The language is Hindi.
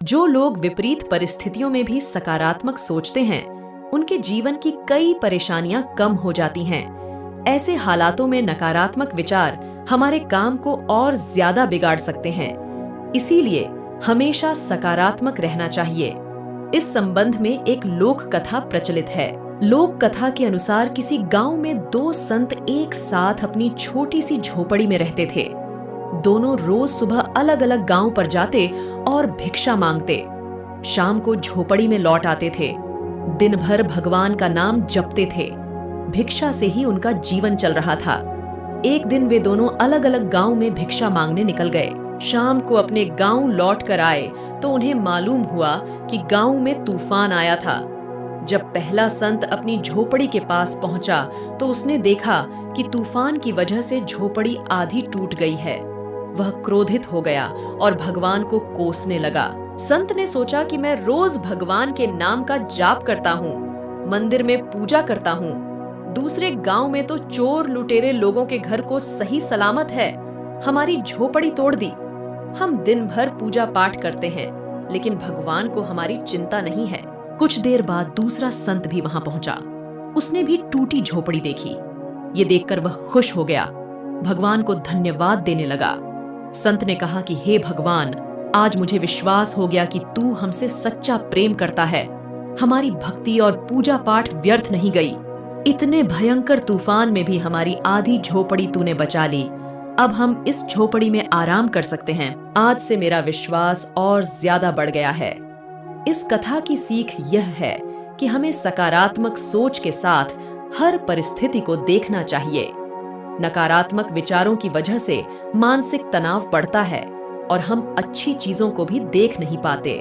जो लोग विपरीत परिस्थितियों में भी सकारात्मक सोचते हैं, उनके जीवन की कई परेशानियां कम हो जाती हैं। ऐसे हालातों में नकारात्मक विचार हमारे काम को और ज्यादा बिगाड़ सकते हैं। इसीलिए हमेशा सकारात्मक रहना चाहिए। इस संबंध में एक लोक कथा प्रचलित है। लोक कथा के अनुसार किसी गांव में दो संत एक साथ अपनी छोटी सी झोपड़ी में रहते थे। दोनों रोज सुबह अलग अलग गांव पर जाते और भिक्षा मांगते। शाम को झोपड़ी में लौट आते थे। दिन भर भगवान का नाम जपते थे। भिक्षा से ही उनका जीवन चल रहा था। एक दिन वे दोनों अलग अलग गांव में भिक्षा मांगने निकल गए। शाम को अपने गांव लौट कर आए तो उन्हें मालूम हुआ कि गांव में तूफान आया था। जब पहला संत अपनी झोपड़ी के पास पहुंचा तो उसने देखा कि तूफान की वजह से झोपड़ी आधी टूट गई है। वह क्रोधित हो गया और भगवान को कोसने लगा। संत ने सोचा कि मैं रोज भगवान के नाम का जाप करता हूँ, मंदिर में पूजा करता हूँ। दूसरे गांव में तो चोर लुटेरे लोगों के घर को सही सलामत है, हमारी झोपड़ी तोड़ दी। हम दिन भर पूजा पाठ करते हैं, लेकिन भगवान को हमारी चिंता नहीं है। कुछ देर बाद दूसरा संत भी वहां पहुंचा। उसने भी टूटी झोपड़ी देखी। ये देखकर वह खुश हो गया, भगवान को धन्यवाद देने लगा। संत ने कहा कि हे भगवान, आज मुझे विश्वास हो गया कि तू हमसे सच्चा प्रेम करता है। हमारी भक्ति और पूजा पाठ व्यर्थ नहीं गई। इतने भयंकर तूफान में भी हमारी आधी झोपड़ी तूने बचा ली। अब हम इस झोपड़ी में आराम कर सकते हैं। आज से मेरा विश्वास और ज्यादा बढ़ गया है। इस कथा की सीख यह है कि हमें सकारात्मक सोच के साथ हर परिस्थिति को देखना चाहिए। नकारात्मक विचारों की वजह से मानसिक तनाव बढ़ता है और हम अच्छी चीजों को भी देख नहीं पाते।